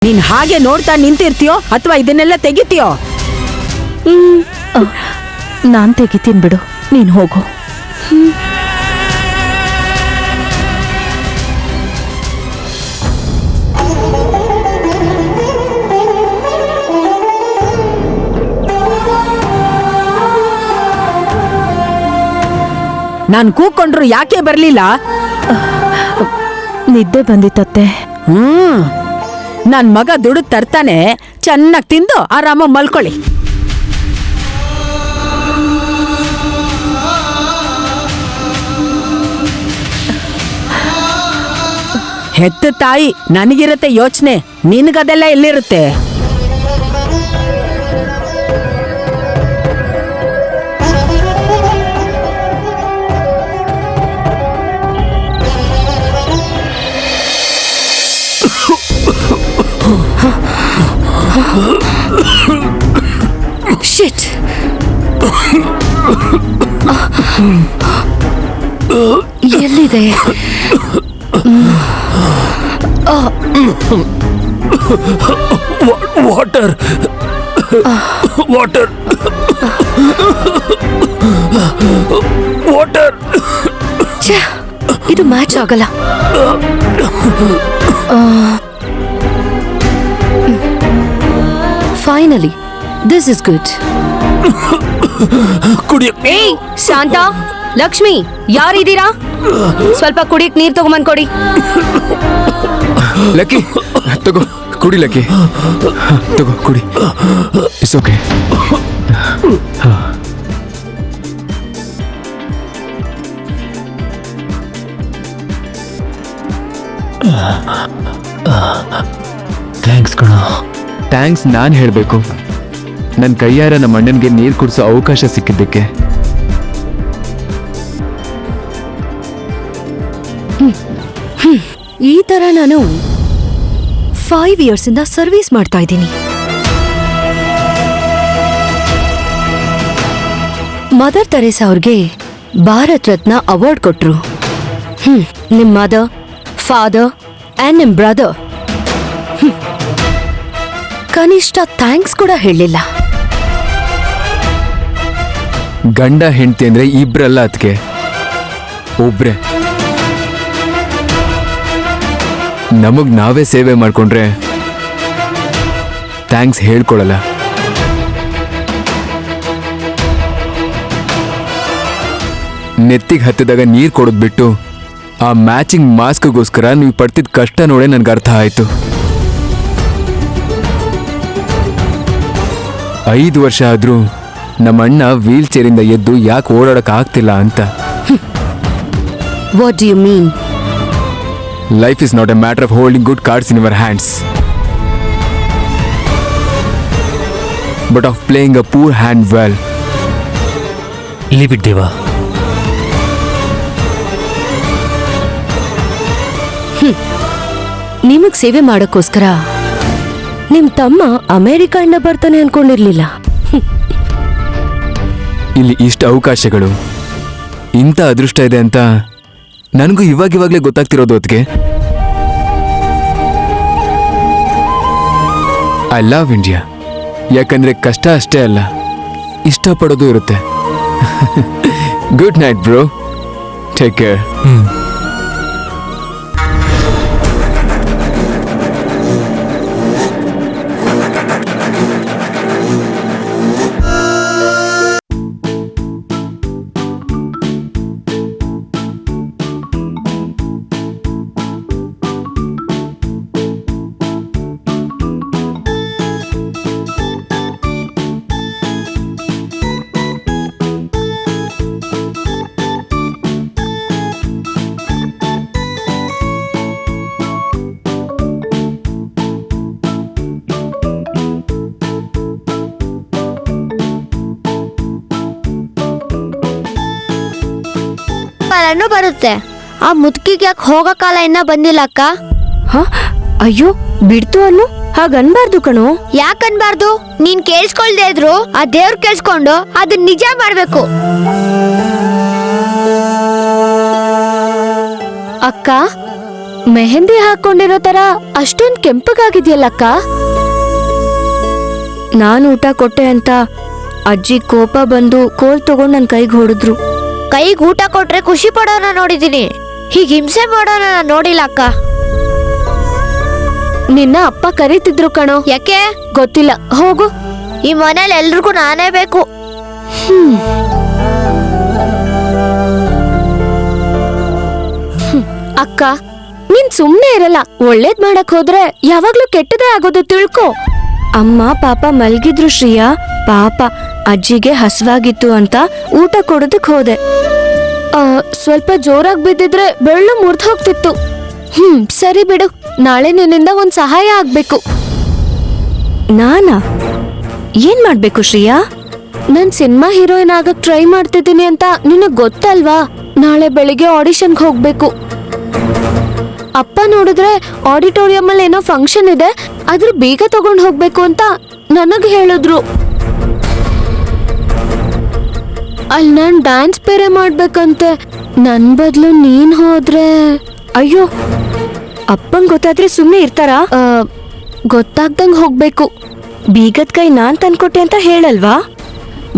ನೀನ್ ಹಾಗೆ ನೋಡ್ತಾ ನಿಂತಿರ್ತೀಯೋ ಅಥವಾ ಇದನ್ನೆಲ್ಲ ತೆಗಿತೀಯೋ? ನಾನ್ ತೆಗಿತೀನಿ ಬಿಡು, ನೀನ್ ಹೋಗು. ನಾನ್ ಕೂಕೊಂಡ್ರು ಯಾಕೆ ಬರ್ಲಿಲ್ಲ? ನಿದ್ದೆ ಬಂದಿತ್ತತ್ತೆ. ನನ್ ಮಗ ದುಡ್ಡು ತರ್ತಾನೆ, ಚೆನ್ನಾಗಿ ತಿಂದು ಆರಾಮ ಮಲ್ಕೊಳ್ಳಿ. ಹೆತ್ತ ತಾಯಿ ನನಗಿರತ್ತೆ ಯೋಚನೆ, ನಿನಗದೆಲ್ಲ ಎಲ್ಲಿರುತ್ತೆ? ಶಿಟ್! ಎಲ್ಲಿದೆ? Water water water. ಇದು ಮ್ಯಾಚ್ ಆಗಲ್ಲ. Finally this is good. ಏಯ್ ಶಾಂತ, ಲಕ್ಷ್ಮಿ, ಯಾರಿದ್ದೀರಾ? ಸ್ವಲ್ಪ ಕುಡಿಯಕ್ ನೀರ್ ತಗೊಂಬಂದ್ ಕೊಡಿ. ಲಕ್ಕಿ, ತಗೋ ಕುಡಿ. ಲಕ್ಕಿ, ತಗೋ ಕುಡಿ. It's okay. ಥ್ಯಾಂಕ್ಸ್ ಕಣ. ಥ್ಯಾಂಕ್ಸ್ ನಾನು ಹೇಳಬೇಕು. ನನ್ನ ಕೈಯಾರ ನಮ್ಮ ಅಣ್ಣನಿಗೆ ನೀರು ಕುಡಿಸೋ ಅವಕಾಶ ಸಿಕ್ಕಿದ್ದಕ್ಕೆ. ಈ ತರ ನಾನು 5 years ಇಂದ ಸರ್ವಿಸ್ ಮಾಡ್ತಾ ಇದ್ದೀನಿ. ಮದರ್ ತೆರೇಸಾ ಅವ್ರಿಗೆ ಭಾರತ್ ರತ್ನ ಅವಾರ್ಡ್ ಕೊಟ್ರು. ನಿಮ್ ಮದರ್, ಫಾದರ್ ಅಂಡ್ ನಿಮ್ ಬ್ರದರ್ ಕನಿಷ್ಠ ಥ್ಯಾಂಕ್ಸ್ ಕೂಡ ಹೇಳಲಿಲ್ಲ. ಗಂಡ ಹೆಂಡತಿ ಅಂದ್ರೆ ಇಬ್ರಲ್ಲ, ಅದಕ್ಕೆ ಒಬ್ರೆ. ನಮಗ್ ನಾವೇ ಸೇವೆ ಮಾಡ್ಕೊಂಡ್ರೆ ಥ್ಯಾಂಕ್ಸ್ ಹೇಳ್ಕೊಳಲ್ಲ. ನೆತ್ತಿಗೆ ಹತ್ತಿದಾಗ ನೀರು ಕೊಡೋದ್ ಬಿಟ್ಟು ಆ ಮ್ಯಾಚಿಂಗ್ ಮಾಸ್ಕ್ಗೋಸ್ಕರ ನೀವು ಪಡ್ತಿದ್ದ ಕಷ್ಟ ನೋಡೇ ನನ್ಗೆ ಅರ್ಥ ಆಯ್ತು. 5 ವರ್ಷ ಆದ್ರೂ ನಮ್ಮ ಅಣ್ಣ ವೀಲ್ ಚೇರಿಂದ ಎದ್ದು ಯಾಕೆ ಓಡಾಡಕ್ ಆಗ್ತಿಲ್ಲ ಅಂತ. What do you mean? Life is not a matter of holding good cards in your hands, but of playing a poor hand well. Leave it, Deva. ನಿಮಗ್ ಸೇವೆ ಮಾಡೋಕ್ಕೋಸ್ಕರ ನಿಮ್ ತಮ್ಮ ಅಮೆರಿಕಾದಿಂದ ಬರ್ತಾನೆ ಅನ್ಕೊಂಡಿರ್ಲಿಲ್ಲ. ಇಲ್ಲಿ ಇಷ್ಟು ಅವಕಾಶಗಳು, ಇಂಥ ಅದೃಷ್ಟ ಇದೆ ಅಂತ ನನಗೂ ಇವಾಗಲೇ ಗೊತ್ತಾಗ್ತಿರೋದು. ಹೊತ್ತಿಗೆ ಐ ಲವ್ ಇಂಡಿಯಾ. ಯಾಕಂದ್ರೆ ಕಷ್ಟ ಅಷ್ಟೇ ಅಲ್ಲ, ಇಷ್ಟಪಡೋದು ಇರುತ್ತೆ. Good night bro, take care. ಬರುತ್ತೆ. ಆ ಮುದುಕಿಗೆ ಯಾಕೆ ಹೋಗೋ ಕಾಲ ಇನ್ನ ಬಂದಿಲ್ಲ ಅಕ್ಕ? ಅಯ್ಯೋ ಬಿಡ್ತು ಅನ್ನು, ಹಾಗನ್ಬಾರ್ದು ಕಣೋ. ಯಾಕನ್ಬಾರ್ದು? ನೀನ್ ಕೇಳಿಸ್ಕೊಳ್ದೆ ಇದ್ರು ಆ ದೇವ್ರ ಕೇಳಿಸ್ಕೊಂಡು ಅದನ್ನ ನಿಜ ಮಾಡ್ಬೇಕು. ಅಕ್ಕ ಮೆಹಂದಿ ಹಾಕೊಂಡಿರೋ ತರ ಅಷ್ಟೊಂದ್ ಕೆಂಪಗಾಗಿದ್ಯಲ್ಲಕ್ಕ. ನಾನ್ ಊಟ ಕೊಟ್ಟೆ ಅಂತ ಅಜ್ಜಿ ಕೋಪ ಬಂದು ಕೋಲ್ ತಗೊಂಡ್ ನನ್ ಕೈಗೆ ಹೊಡೆದ್ರು. ಕೈಗೆ ಊಟ ಕೊಟ್ರೆ ಖುಷಿ ಪಡೋನ ನೋಡಿದೀನಿ, ಹೀಗೆ ಹಿಂಸೆ ಮಾಡೋನ ನೋಡಿಲ್ಲ ಅಕ್ಕ. ನಿನ್ನ ಅಪ್ಪ ಕರೀತಿದ್ರು ಕಣೋ. ಯಾಕೆ ಗೊತ್ತಿಲ್ಲ, ಹೋಗು. ಈ ಮನೇಲಿ ಎಲ್ರಿಗೂ ನಾನೇ ಬೇಕು. ಅಕ್ಕ, ನೀನ್ ಸುಮ್ನೆ ಇರಲ್ಲ. ಒಳ್ಳೇದ್ ಮಾಡಕ್ ಹೋದ್ರೆ ಯಾವಾಗ್ಲೂ ಕೆಟ್ಟದೇ ಆಗೋದು, ತಿಳ್ಕೊ. ಅಮ್ಮ ಪಾಪ ಮಲ್ಗಿದ್ರು ಶ್ರೀಯಾ. ಪಾಪ ಅಜ್ಜಿಗೆ ಹಸ್ವಾಗಿತ್ತು ಅಂತ ಊಟ ಕೊಡೋದಕ್ ಹೋದೆ. ಸ್ವಲ್ಪ ಜೋರಾಗಿ ಬಿದ್ದಿದ್ರೆ ಬೆಳ್ಳು ಮುರ್ದ್ ಹೋಗ್ತಿತ್ತು. ಸರಿ ಬಿಡು, ನಾಳೆ ನಿನ್ನಿಂದ ಒಂದ್ ಸಹಾಯ ಆಗ್ಬೇಕು. ನಾನಾ? ಏನ್ ಮಾಡ್ಬೇಕು ಶ್ರೀಯಾ? ನಾನ್ ಸಿನಿಮಾ ಹೀರೋಯಿನ್ ಆಗಕ್ ಟ್ರೈ ಮಾಡ್ತಿದ್ದೀನಿ ಅಂತ ನಿನಗ್ ಗೊತ್ತಲ್ವಾ? ನಾಳೆ ಬೆಳಿಗ್ಗೆ ಆಡಿಷನ್ಗೆ ಹೋಗ್ಬೇಕು. ಅಪ್ಪ ನೋಡಿದ್ರೆ ಆಡಿಟೋರಿಯಂ ಅಲ್ಲಿ ಏನೋ ಫಂಕ್ಷನ್ ಇದೆ, ಅದ್ರ ಬೀಗ ತಗೊಂಡ್ ಹೋಗ್ಬೇಕು ಅಂತ ನನಗ್ ಹೇಳಿದ್ರು. ಅಲ್ಲಿ ನಾನ್ ಡ್ಯಾನ್ಸ್ ಬೇರೆ ಮಾಡ್ಬೇಕಂತೆ. ನನ್ ಬದ್ಲು ನೀನ್ ಹೋದ್ರೆ? ಅಯ್ಯೋ, ಅಪ್ಪಂಗ್ ಗೊತ್ತಾದ್ರೆ ಸುಮ್ನೆ ಇರ್ತಾರಾ? ಗೊತ್ತಾಗ್ದಂಗ್ ಹೋಗ್ಬೇಕು. ಬೀಗದ ಕೈ ನಾನ್ ತಂದ್ಕೊಟ್ಟೆ ಅಂತ ಹೇಳಲ್ವಾ?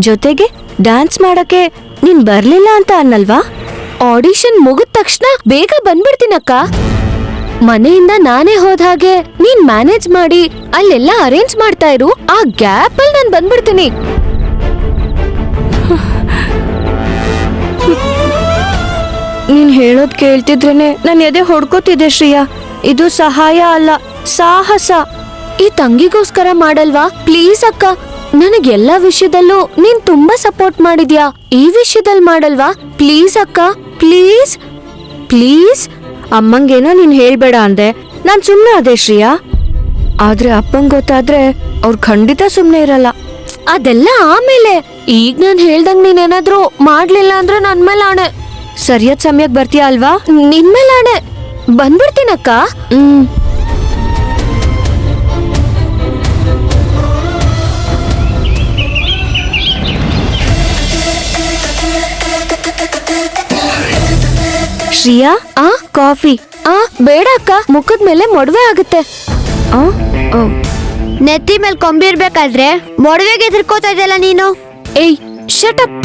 ಜೊತೆಗೆ ಡ್ಯಾನ್ಸ್ ಮಾಡಕ್ಕೆ ನೀನ್ ಬರ್ಲಿಲ್ಲ ಅಂತ ಅನ್ನಲ್ವಾ? ಆಡಿಷನ್ ಮುಗಿದ ತಕ್ಷಣ ಬೇಗ ಬಂದ್ಬಿಡ್ತೀನಕ್ಕ. ಮನೆಯಿಂದ ನಾನೇ ಹೋದ ಹಾಗೆ ನೀನ್ ಮ್ಯಾನೇಜ್ ಮಾಡಿ ಅಲ್ಲೆಲ್ಲ ಅರೇಂಜ್ ಮಾಡ್ತಾ ಇರು. ಆ ಗ್ಯಾಪ್ ಅಲ್ಲಿ ನಾನ್ ಬಂದ್ಬಿಡ್ತೀನಿ. ನೀನ್ ಹೇಳೋದ್ ಕೇಳ್ತಿದ್ರೇನೆ ನನ್ ಎದೆ ಹೊಡ್ಕೋತಿದೆ ಶ್ರೀಯಾ. ಇದು ಸಹಾಯ ಅಲ್ಲ, ಸಾಹಸ. ಈ ತಂಗಿಗೋಸ್ಕರ ಮಾಡಲ್ವಾ? ಪ್ಲೀಸ್ ಅಕ್ಕ, ನನಗೆಲ್ಲಾ ವಿಷಯದಲ್ಲೂ ನೀನ್ ತುಂಬಾ ಸಪೋರ್ಟ್ ಮಾಡಿದ್ಯಾ. ಈ ವಿಷಯದಲ್ಲಿ ಮಾಡಲ್ವಾ? ಪ್ಲೀಸ್ ಅಕ್ಕ, ಪ್ಲೀಸ್ ಪ್ಲೀಸ್. ಅಮ್ಮಂಗೇನೋ ನೀನ್ ಹೇಳ್ಬೇಡ ಅಂದೆ, ನಾನ್ ಸುಮ್ನೆ ಅದೇ ಶ್ರೀಯಾ. ಆದ್ರೆ ಅಪ್ಪಂಗ್ ಗೊತ್ತಾದ್ರೆ ಅವ್ರು ಖಂಡಿತ ಸುಮ್ನೆ ಇರಲ್ಲ. ಅದೆಲ್ಲ ಆಮೇಲೆ. ಈಗ ನಾನ್ ಹೇಳ್ದಂಗ್ ನೀನೇನಾದ್ರೂ ಮಾಡ್ಲಿಲ್ಲ ಅಂದ್ರೆ ನನ್ ಮೇಲೆ ಆಣೆ. ಸರಿಯಾದ ಸಮಯಕ್ಕೆ ಬರ್ತೀಯ ಅಲ್ವಾ? ನಿನ್ ಮೇಲೆ ಆಣೆ. ಬಂದ್ಬಿಡ್ತೀನಕ್ಕ. ಶ್ರೀಯಾ, ಕಾಫಿ. ಬೇಡ ಅಕ್ಕ, ಮುಖದ ಮೇಲೆ ಮೊಡವೆ ಆಗುತ್ತೆ. ನೆತ್ತಿ ಮೇಲೆ ಕೊಂಬಿರ್ಬೇಕಾದ್ರೆ ಮೊಡವೆಗೆ ಎದುರ್ಕೋತಾ ಇದೆಯಲ್ಲ ನೀನು. ಏಯ್, ಶಟ್ ಅಪ್.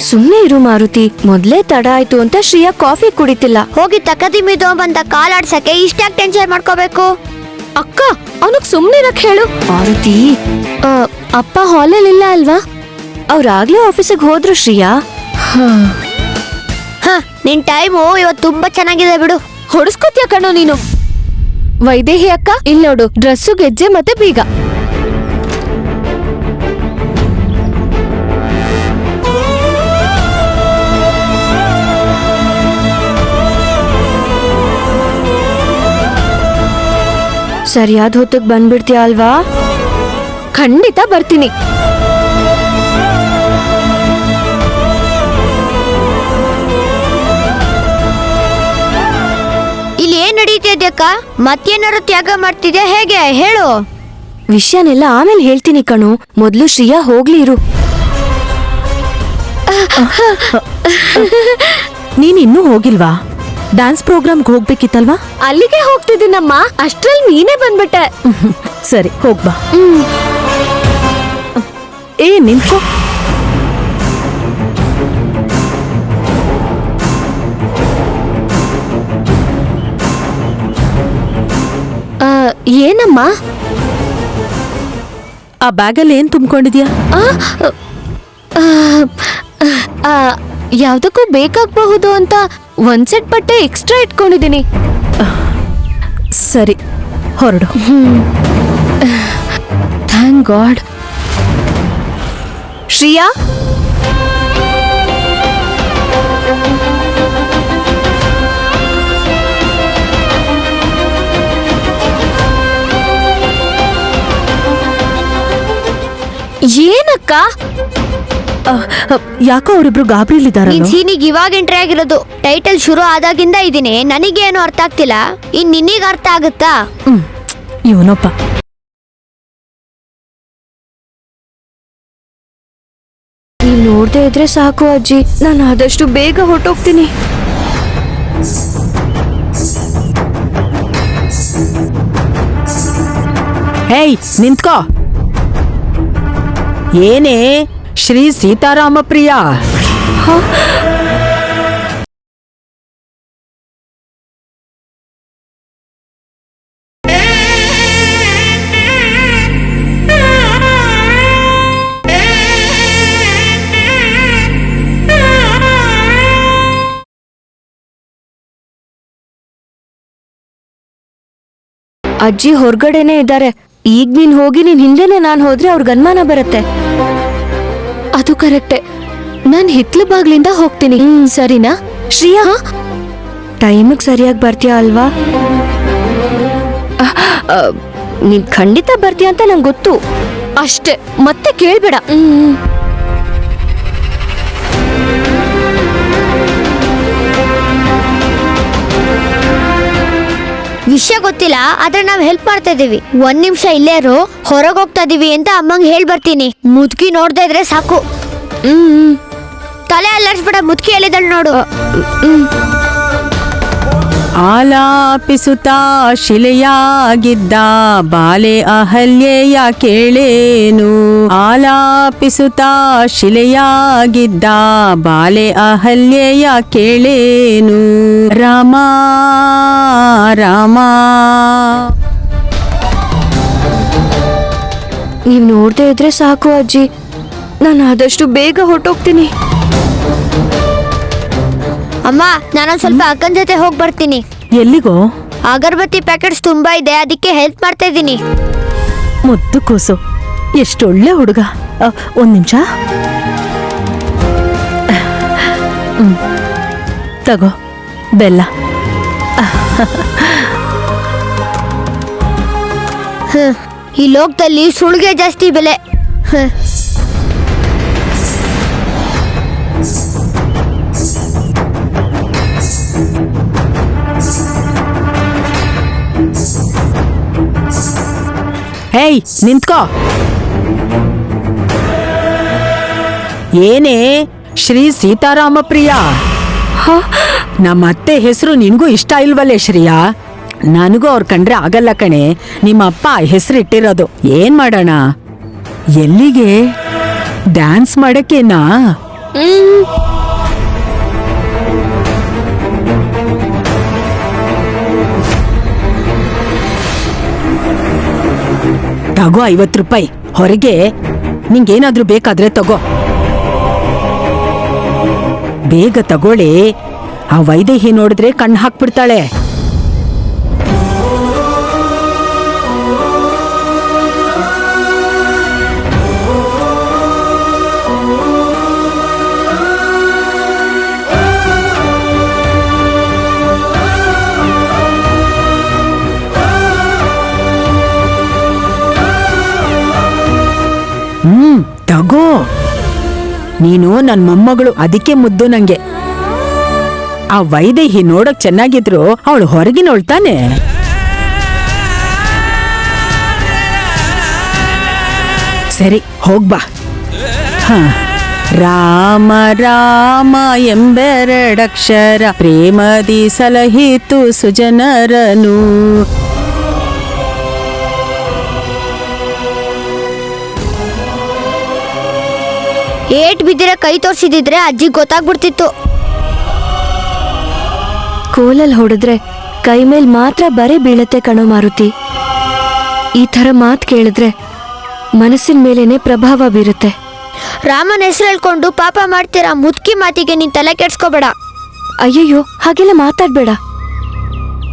ಸುಮ್ನೆ ಇರು ಮಾರುತಿ. ಮೊದ್ಲೇ ತಡ ಆಯ್ತು ಅಂತ ಶ್ರೀಯಾ ಕಾಫಿ ಕುಡಿತಿಲ್ಲ. ಹೋಗಿ ತಕದಿ ಮಿದು ಬಂದ ಕಾಲಾಡ್ಸಕ್ಕೆ ಇಷ್ಟಾಗಿ ಟೆನ್ಷನ್ ಮಾಡ್ಕೋಬೇಕು? ಅಕ್ಕ, ಅವನಿಗೆ ಸುಮ್ನಿರಕ್ ಹೇಳು. ಮಾರುತಿ, ಅಪ್ಪ ಹಾಲಲ್ಲಿ ಇಲ್ಲ ಅಲ್ವಾ? ಅವ್ರಾಗ್ಲೇ ಆಫೀಸಿಗೆ ಹೋದ್ರು ಶ್ರೀಯಾ. ನಿನ್ ಟೈಮು ಇವತ್ತು ತುಂಬಾ ಚೆನ್ನಾಗಿದೆ ಬಿಡು. ಹೊಡಿಸ್ಕೊತ್ಯಾ ಕಣೋ ನೀನು. ವೈದೇಹಿ ಅಕ್ಕ, ಇಲ್ಲಿ ನೋಡು, ಡ್ರೆಸ್ಸು, ಗೆಜ್ಜೆ ಮತ್ತೆ ಬೀಗ. ಸರಿಯಾದ ಹೊತ್ತಿಗೆ ಬಂದ್ಬಿಡ್ತೀಯ ಅಲ್ವಾ? ಖಂಡಿತ ಬರ್ತೀನಿ. ಇಲ್ಲಿ ಏನ್ ನಡೀತಿದ್ಯಕ್ಕ? ಮತ್ತೇನಾರು ತ್ಯಾಗ ಮಾಡ್ತಿದ್ಯಾ? ಹೇಗೆ ಹೇಳು. ವಿಷಯನೆಲ್ಲ ಆಮೇಲೆ ಹೇಳ್ತೀನಿ ಕಣು. ಮೊದ್ಲು ಶ್ರೀಯಾ ಹೋಗ್ಲಿ ಇರು. ನೀನ್ ಇನ್ನೂ ಹೋಗಿಲ್ವಾ? ಡ್ಯಾನ್ಸ್ ಪ್ರೋಗ್ರಾಮ್ಗೆ ಹೋಗ್ಬೇಕಿತ್ತಲ್ವಾ? ಅಲ್ಲಿಗೆ ಹೋಗ್ತಿದ್ದೀನಮ್ಮ, ಅಷ್ಟ್ರಲ್ಲಿ ನೀನೇ ಬಂದ್ಬಿಟ್ಟೆ. ಸರಿ, ಹೋಗ್ಬಾ. ಏ, ನಿಂತ್ಕೋ. ಏನಮ್ಮ? ಆ ಬ್ಯಾಗಲ್ಲಿ ಏನ್ ತುಂಬಿಕೊಂಡಿದ್ಯಾ? ಯಾವ್ದಕ್ಕೂ ಬೇಕಾಗಬಹುದು ಅಂತ ಒಂದ್ ಸೆಟ್ ಬಟ್ಟೆ ಎಕ್ಸ್ಟ್ರಾ ಇಟ್ಕೊಂಡಿದ್ದೀನಿ. ಸರಿ, ಹೊರಡು. Thank god. ಶ್ರೀಯಾ, ಏನಕ್ಕ? ಯಾಕೋ ಅವರಿಬ್ರು ಗಾಬರಿಲಿದ್ದಾರೆ. ನೀನ್ ಸೀನಿಗೆ ಇವಾಗ ಎಂಟ್ರಿ ಆಗಿರೋದು. ಟೈಟಲ್ ಶುರು ಆದಾಗಿಂದ ಇದೀನಿ. ನನಗೇನು ಅರ್ಥ ಆಗ್ತಿಲ್ಲ, ಇನ್ ನಿನಗೆ ಅರ್ಥ ಆಗುತ್ತಾ? ಇವನೊಬ್ಬ. ನೀವ್ ನೋಡ್ದೇ ಇದ್ರೆ ಸಾಕು ಅಜ್ಜಿ, ನಾನು ಆದಷ್ಟು ಬೇಗ ಹೊರಟೋಗ್ತೀನಿ. ಹೇಯ್ ನಿಂತ್ಕೋ. ಏನೇ ಶ್ರೀ ಸೀತಾರಾಮ ಪ್ರಿಯ, ಅಜ್ಜಿ ಹೊರಗಡೆನೆ ಇದ್ದಾರೆ. ಈಗ ನೀನ್ ಹೋಗಿ ನಿನ್ ಹಿಂದೆನೆ ನಾನ್ ಹೋದ್ರೆ ಅವ್ರಿಗೆ ಅನುಮಾನ ಬರುತ್ತೆ. ಅದು ಕರೆಕ್ಟೆ. ನಾನ್ ಹಿತ್ಲು ಬಾಗ್ಲಿಂದ ಹೋಗ್ತೀನಿ, ಸರಿನಾ? ಶ್ರೀಯಾ, ಟೈಮಿಗೆ ಸರಿಯಾಗಿ ಬರ್ತೀಯಾ ಅಲ್ವಾ? ನೀನ್ ಖಂಡಿತ ಬರ್ತೀಯ ಅಂತ ನಂಗೆ ಗೊತ್ತು. ಅಷ್ಟೇ, ಮತ್ತೆ ಕೇಳ್ಬೇಡ. ವಿಷಯ ಗೊತ್ತಿಲ್ಲ, ಆದ್ರೆ ನಾವ್ ಹೆಲ್ಪ್ ಮಾಡ್ತಾ ಇದೀವಿ. 1 ನಿಮಿಷ ಇಲ್ಲೇ ಇರು, ಹೊರಗೆ ಹೋಗ್ತಾ ಇದೀವಿ ಅಂತ ಅಮ್ಮಂಗ್ ಹೇಳ್ ಬರ್ತೀನಿ. ಮುದ್ಕಿ ನೋಡ್ತಾ ಇದ್ರೆ ಸಾಕು. ತಲೆ ಅಲ್ಲಾಡ್ಸ್ಬೇಡ, ಮುದ್ಕಿ ಹೇಳಿದಳು ನೋಡು. ಆಲಾಪಿಸುತ್ತಾ ಶಿಲೆಯಾಗಿದ್ದ ಬಾಲೆ ಅಹಲ್ಯೆಯ ಕೇಳೇನು. ಆಲಾಪಿಸುತ್ತಾ ಶಿಲೆಯಾಗಿದ್ದ ಬಾಲೆ ಅಹಲ್ಯೆಯ ಕೇಳೇನು. ರಾಮ ರಾಮ. ನೀವ್ ನೋಡ್ದೇ ಇದ್ರೆ ಸಾಕು ಅಜ್ಜಿ, ನಾನು ಆದಷ್ಟು ಬೇಗ ಹೊರಟೋಗ್ತೀನಿ. ಅಮ್ಮ, ನಾನೊಂದ್ ಸ್ವಲ್ಪ ಅಕ್ಕನ ಜೊತೆ ಹೋಗಿ ಬರ್ತೀನಿ. ಎಲ್ಲಿಗೋ? ಅಗರಬತ್ತಿ ಪ್ಯಾಕೆಟ್ಸ್ ತುಂಬಾ ಇದೆ, ಅದಕ್ಕೆ ಹೆಲ್ಪ್ ಮಾಡ್ತಾ ಇದ್ದೀನಿ. ಮುದ್ದು ಕೂಸು, ಎಷ್ಟೊಳ್ಳೆ ಹುಡುಗ. 1 ನಿಮಿಷ. ತಗೋ ಬೆಲ್ಲ. ಈ ಲೋಕದಲ್ಲಿ ಸುಳ್ಗೆ ಜಾಸ್ತಿ ಬೆಲೆ. ಹೇಯ್ ನಿಂತ್ಕೋ. ಏನೇ ಶ್ರೀ ಸೀತಾರಾಮ ಪ್ರಿಯ, ನಮ್ಮ ಅತ್ತೆ ಹೆಸರು ನಿನಗೂ ಇಷ್ಟ ಇಲ್ವಲ್ಲೇ ಶ್ರೀಯಾ? ನನಗೂ ಅವ್ರ ಕಂಡ್ರೆ ಆಗಲ್ಲ ಕಣೆ. ನಿಮ್ಮ ಅಪ್ಪ ಹೆಸರು ಇಟ್ಟಿರೋದು. ಏನ್ ಮಾಡೋಣ? ಎಲ್ಲಿಗೆ? ಡ್ಯಾನ್ಸ್ ಮಾಡಕ್ಕೇನಾ? ತಗೋ 50 ರೂಪಾಯಿ. ಹೊರಗೆ ನಿಂಗೇನಾದ್ರೂ ಬೇಕಾದ್ರೆ ತಗೋ. ಬೇಗ ತಗೊಳ್ಳಿ. ಆ ವೈದೇಹಿ ನೋಡಿದ್ರೆ ಕಣ್ಣು ಹಾಕ್ಬಿಡ್ತಾಳೆ. ತಗೋ. ನೀನು ನನ್ ಮೊಮ್ಮಗಳು, ಅದಕ್ಕೆ ಮುದ್ದು ನಂಗೆ. ಆ ವೈದೇಹಿ ನೋಡಕ್ ಚೆನ್ನಾಗಿದ್ರು ಅವಳು ಹೊರಗಿನೋಳ್ತಾನೆ. ಸರಿ ಹೋಗ್ಬಾ. ರಾಮ ರಾಮ ಎಂಬೆರಡಕ್ಷರ ಪ್ರೇಮದಿ ಸಲಹಿತು ಸುಜನರನು. ಏಟ್ ಬಿದ್ದಿರ ಕೈ ತೋರ್ಸಿದಿದ್ರೆ ಅಜ್ಜಿ ಗೊತ್ತಾಗ್ಬಿಡ್ತಿತ್ತು. ಕೋಲಲ್ಲಿ ಹೊಡೆದ್ರೆ ಕೈ ಮೇಲ್ ಮಾತ್ರ ಬರೀ ಬೀಳತ್ತೆ ಕಣೋ ಮಾರುತಿ. ಈ ಥರ ಮಾತು ಕೇಳಿದ್ರೆ ಮನಸ್ಸಿನ ಮೇಲೇನೆ ಪ್ರಭಾವ ಬೀರುತ್ತೆ. ರಾಮನ ಹೆಸರು ಹೇಳ್ಕೊಂಡು ಪಾಪ ಮಾಡ್ತೀರಾ. ಮುದ್ಕಿ ಮಾತಿಗೆ ನೀನ್ ತಲೆ ಕೆಡ್ಸ್ಕೋಬೇಡ. ಅಯ್ಯಯ್ಯೋ, ಹಾಗೆಲ್ಲ ಮಾತಾಡ್ಬೇಡ.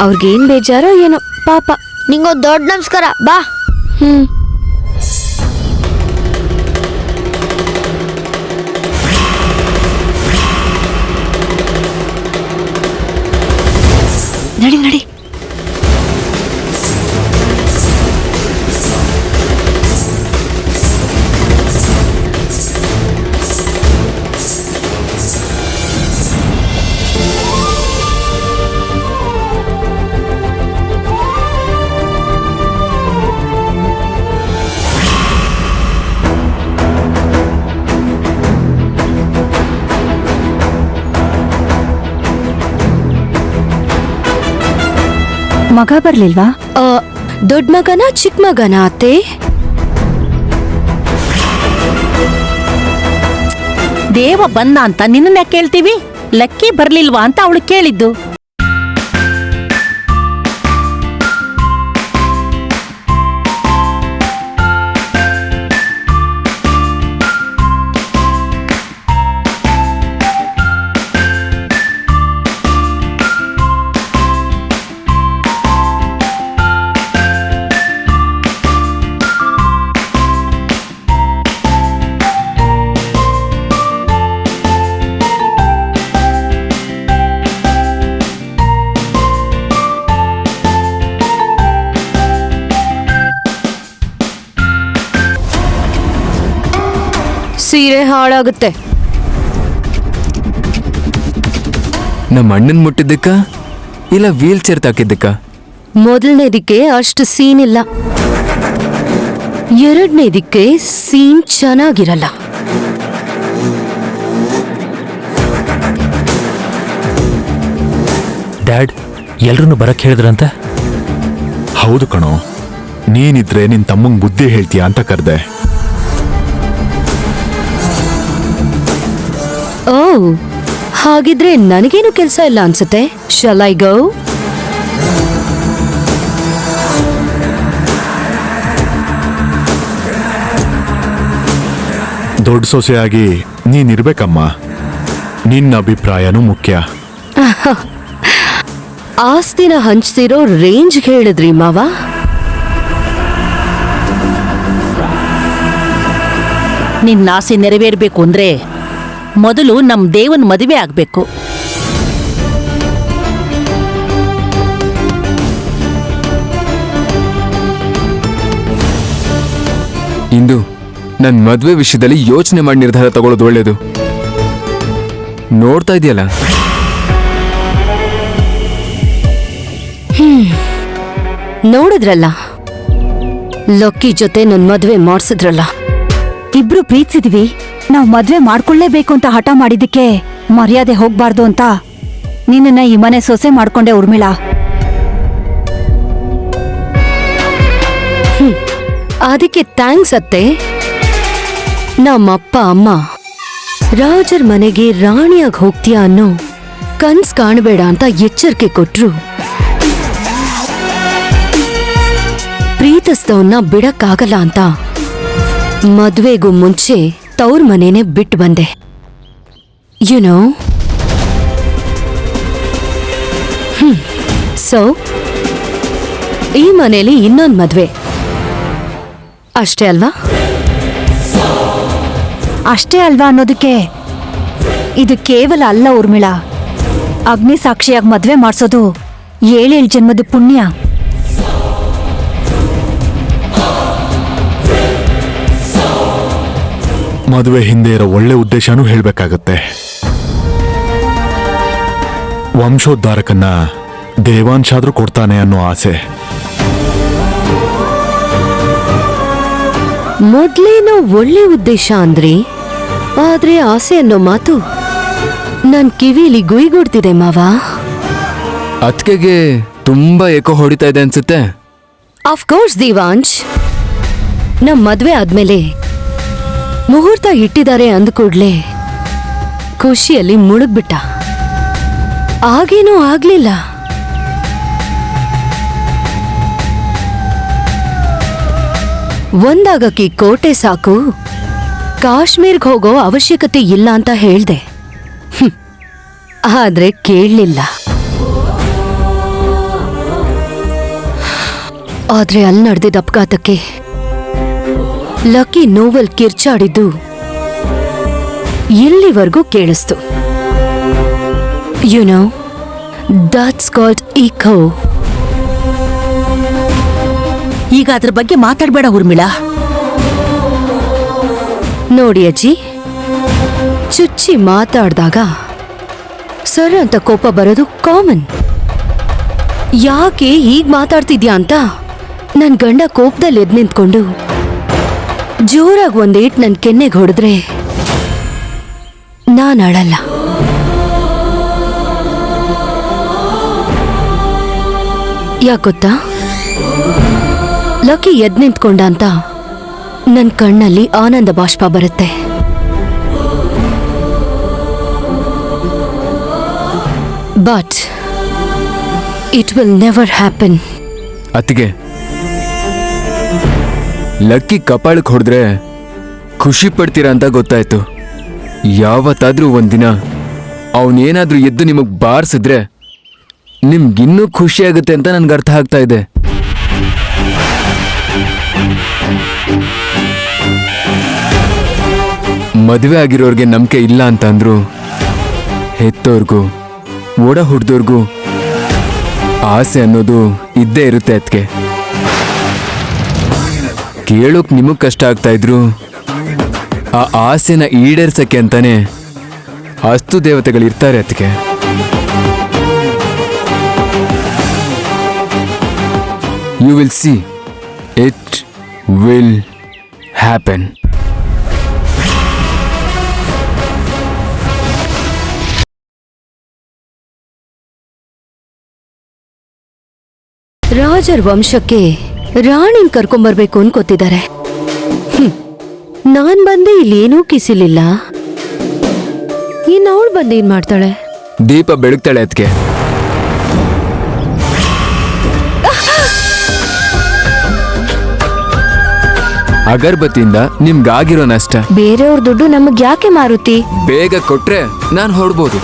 ಅವ್ರಿಗೇನ್ ಬೇಜಾರೋ ಏನೋ ಪಾಪ. ನಿಂಗೊಂದು ದೊಡ್ಡ ನಮಸ್ಕಾರ. ಬಾ. ನಡಿ ನಡಿ. ಮಗ ಬರ್ಲಿಲ್ವಾ? ದೊಡ್ಡ ಮಗನ ಚಿಕ್ಕ ಮಗನ ಅತ್ತೆ? ದೇವ ಬಂದ ಅಂತ ನಿನ್ನ ಕೇಳ್ತೀವಿ, ಲಕ್ಕಿ ಬರ್ಲಿಲ್ವಾ ಅಂತ ಅವಳು ಕೇಳಿದ್ದು. ಸೀರೆ ಹಾಳಾಗುತ್ತೆ. ನಮ್ಮ ಅಣ್ಣನ್ ಮುಟ್ಟಿದ್ದಕ್ಕ ಇಲ್ಲ ವೀಲ್ ಚೇರ್ ತಾಕಿದ್ದಕ್ಕ? ಮೊದಲನೇದಕ್ಕೆ ಅಷ್ಟು ಸೀನ್ ಇಲ್ಲ, ಎರಡನೇದಕ್ಕೆ ಸೀನ್ ಚೆನ್ನಾಗಿರಲ್ಲ. ಡ್ಯಾಡ್ ಎಲ್ರನ್ನೂ ಬರಕ್ ಹೇಳಿದ್ರಂತೆ. ಹೌದು ಕಣೋ, ನೀನಿದ್ರೆ ನಿನ್ ತಮ್ಮಂಗ್ ಬುದ್ಧಿ ಹೇಳ್ತೀಯ ಅಂತ ಕರ್ದೆ. ಓ, ಹಾಗಿದ್ರೆ ನನಗೇನು ಕೆಲಸ ಇಲ್ಲ ಅನ್ಸುತ್ತೆ. Shall I go? ದೊಡ್ಡ ಸೊಸೆಯಾಗಿ ನೀನಿರ್ಬೇಕಮ್ಮ. ನಿನ್ನ ಅಭಿಪ್ರಾಯನೂ ಮುಖ್ಯ. ಆಸ್ತಿನ ಹಂಚ್ತಿರೋ ರೇಂಜ್ ಹೇಳಿದ್ರಿ ಮಾವ. ನಿನ್ನ ಆಸೆ ನೆರವೇರ್ಬೇಕು ಅಂದ್ರೆ ಮೊದಲು ನಮ್ ದೇವನ್ ಮದುವೆ ಆಗ್ಬೇಕು. ಇಂದು ನನ್ ಮದ್ವೆ ವಿಷಯದಲ್ಲಿ ಯೋಚನೆ ಮಾಡಿ ನಿರ್ಧಾರ ತಗೊಳ್ಳೋದು ಒಳ್ಳೇದು. ನೋಡ್ತಾ ಇದೆಯಲ್ಲ, ನೋಡಿದ್ರಲ್ಲ, ಲಕ್ಕಿ ಜೊತೆ ನನ್ ಮದ್ವೆ ಮಾಡ್ಸಿದ್ರಲ್ಲ. ಇಬ್ರು ಪ್ರೀತಿಸಿದ್ವಿ, ನಾವ್ ಮದ್ವೆ ಮಾಡ್ಕೊಳ್ಳೇಬೇಕು ಅಂತ ಹಠ ಮಾಡಿದ್ದಕ್ಕೆ ಮರ್ಯಾದೆ ಹೋಗ್ಬಾರ್ದು ಅಂತ ನಿನ್ನ ಈ ಮನೆ ಸೊಸೆ ಮಾಡ್ಕೊಂಡೆ ಉರ್ಮಿಳಾ. ಅದಕ್ಕೆ ಥ್ಯಾಂಕ್ಸ್ ಅತ್ತೆ. ನಮ್ಮಪ್ಪ ಅಮ್ಮ ರಾಜರ್ ಮನೆಗೆ ರಾಣಿಯಾಗಿ ಹೋಗ್ತೀಯಾ ಅನ್ನೋ ಕನ್ಸ್ ಕಾಣಬೇಡ ಅಂತ ಎಚ್ಚರಿಕೆ ಕೊಟ್ರು. ಪ್ರೀತಿಸ್ದವನ್ನ ಬಿಡಕ್ಕಾಗಲ್ಲ ಅಂತ ಮದ್ವೆಗೂ ಮುಂಚೆ ತವ್ರ ಮನೇನೆ ಬಿಟ್ಟು ಬಂದೆ. ಯುನೋ, ಸೊ ಈ ಮನೇಲಿ ಇನ್ನೊಂದು ಮದ್ವೆ ಅಷ್ಟೇ ಅಲ್ವಾ? ಅಷ್ಟೇ ಅಲ್ವಾ ಅನ್ನೋದಕ್ಕೆ ಇದು ಕೇವಲ ಅಲ್ಲ ಉರ್ಮಿಳಾ. ಅಗ್ನಿ ಸಾಕ್ಷಿಯಾಗಿ ಮದ್ವೆ ಮಾಡ್ಸೋದು 7 ಜನ್ಮದ ಪುಣ್ಯ. ಮದುವೆ ಹಿಂದೆ ಇರೋ ಒಳ್ಳೆ ಉದ್ದೇಶನೂ ಹೇಳ್ಬೇಕಾಗತ್ತೆ. ವಂಶೋದ್ಧಾರಕನ್ನ ದೇವಾಂಶಾದ್ರೂ ಕೊಡ್ತಾನೆ ಅನ್ನೋ ಆಸೆ. ಮೊದ್ಲೇನೋ ಒಳ್ಳೆ ಉದ್ದೇಶ ಅಂದ್ರಿ, ಆದ್ರೆ ಆಸೆ ಅನ್ನೋ ಮಾತು ನನ್ ಕಿವಿಲಿ ಗುಯ್ಗುಡ್ತಿದೆ ಮಾವ. ಅತ್ಕೆಗೆ ತುಂಬಾ ಏಕೋ ಹೊಡಿತಾ ಇದೆ ಅನ್ಸುತ್ತೆ. ಅಫ್ಕೋರ್ಸ್ ದೇವಾಂಶ್, ನಮ್ ಮದ್ವೆ ಆದ್ಮೇಲೆ ಮುಹೂರ್ತ ಇಟ್ಟಿದ್ದಾರೆ ಅಂದ್ಕೂಡ್ಲೆ ಖುಷಿಯಲ್ಲಿ ಮುಳುಗ್ಬಿಟ್ಟ. ಆಗೇನೂ ಆಗ್ಲಿಲ್ಲ. ಒಂದಾಗಕ್ಕೆ ಕೋಟೆ ಸಾಕು, ಕಾಶ್ಮೀರ್ಗೆ ಹೋಗೋ ಅವಶ್ಯಕತೆ ಇಲ್ಲ ಅಂತ ಹೇಳ್ದೆ. ಆದ್ರೆ ಕೇಳಲಿಲ್ಲ. ಆದ್ರೆ ಅಲ್ಲಿ ನಡೆದಿದ್ದ ಅಪಘಾತಕ್ಕೆ ಲಕ್ಕಿ ನೋವಲ್ ಕಿರ್ಚಾಡಿದ್ದು ಇಲ್ಲಿವರೆಗೂ ಕೇಳಿಸ್ತು. You know, that's called echo. ಈಗ ಅದ್ರ ಬಗ್ಗೆ ಮಾತಾಡ್ಬೇಡ ಉರ್ಮಿಳಾ. ನೋಡಿ ಅಜ್ಜಿ, ಚುಚ್ಚಿ ಮಾತಾಡ್ದಾಗ ಸರ್ ಅಂತ ಕೋಪ ಬರೋದು ಕಾಮನ್. ಯಾಕೆ ಹೀಗ್ ಮಾತಾಡ್ತಿದ್ಯಾ ಅಂತ ನನ್ ಗಂಡ ಕೋಪದಲ್ಲಿ ಎದ್ ನಿಂತ್ಕೊಂಡು ಜೋರಾಗಿ ಒಂದೇಟ್ ನನ್ ಕೆನ್ನೆಗೆ ಹೊಡೆದ್ರೆ ನಾನ್ ಅಳಲ್ಲ. ಯಾಕ್ ಗೊತ್ತಾ? ಲಕ್ಕಿ ಎದ್ ನಿಂತ್ಕೊಂಡ ಅಂತ ನನ್ ಕಣ್ಣಲ್ಲಿ ಆನಂದ ಬಾಷ್ಪ ಬರುತ್ತೆ. But it will never happen. ಅತ್ತಿಗೆ, ಲಕ್ಕಿ ಕಪಾಳಕ್ಕೆ ಹೊಡೆದ್ರೆ ಖುಷಿ ಪಡ್ತೀರಾ ಅಂತ ಗೊತ್ತಾಯ್ತು. ಯಾವತ್ತಾದ್ರೂ ಒಂದಿನ ಅವನೇನಾದ್ರೂ ಎದ್ದು ನಿಮಗ್ ಬಾರಿಸಿದ್ರೆ ನಿಮ್ಗಿನ್ನೂ ಖುಷಿ ಆಗುತ್ತೆ ಅಂತ ನನ್ಗೆ ಅರ್ಥ ಆಗ್ತಾ ಇದೆ. ಮದುವೆ ಆಗಿರೋರ್ಗೆ ನಂಬಿಕೆ ಇಲ್ಲ ಅಂತ ಅಂದ್ರು ಹೆತ್ತೋರ್ಗೂ ಒಡ ಹುಡ್ದೋರ್ಗೂ ಆಸೆ ಅನ್ನೋದು ಇದ್ದೇ ಇರುತ್ತೆ. ಅದಕ್ಕೆ ಕೇಳೋಕ್ ನಿಮಗ್ ಕಷ್ಟ ಆಗ್ತಾ ಇದ್ರು ಆ ಆಸೆನ ಈಡೇರ್ಸಕ್ಕೆ ಅಂತಾನೆ ಅಸ್ತು ದೇವತೆಗಳಿರ್ತಾರೆ. ಅದಕ್ಕೆ you will see it will happen. ರಾಜರ ವಂಶಕ್ಕೆ ರಾಣಿನ್ ಕರ್ಕೊಂಬರ್ಬೇಕು ಅನ್ಕೋತಿದ್ದಾರೆ. ನಾನ್ ಬಂದೆ ಇಲ್ಲೇನೂ ಕಿಸಿಲಿಲ್ಲ. ಇನ್ನು ಅವಳು ಬಂದು ಏನ್ ಮಾಡ್ತಾಳೆ? ದೀಪ ಬೆಳಗ್ತಾಳೆ. ಅದಕ್ಕೆ ಅಗರ್ಬತ್ತಿಯಿಂದ ನಿಮ್ಗಾಗಿರೋ ನಷ್ಟ ಬೇರೆಯವ್ರ ದುಡ್ಡು ನಮಗ್ ಯಾಕೆ ಮಾರುತಿ? ಬೇಗ ಕೊಟ್ರೆ ನಾನು ಹೊರಡ್ಬೋದು.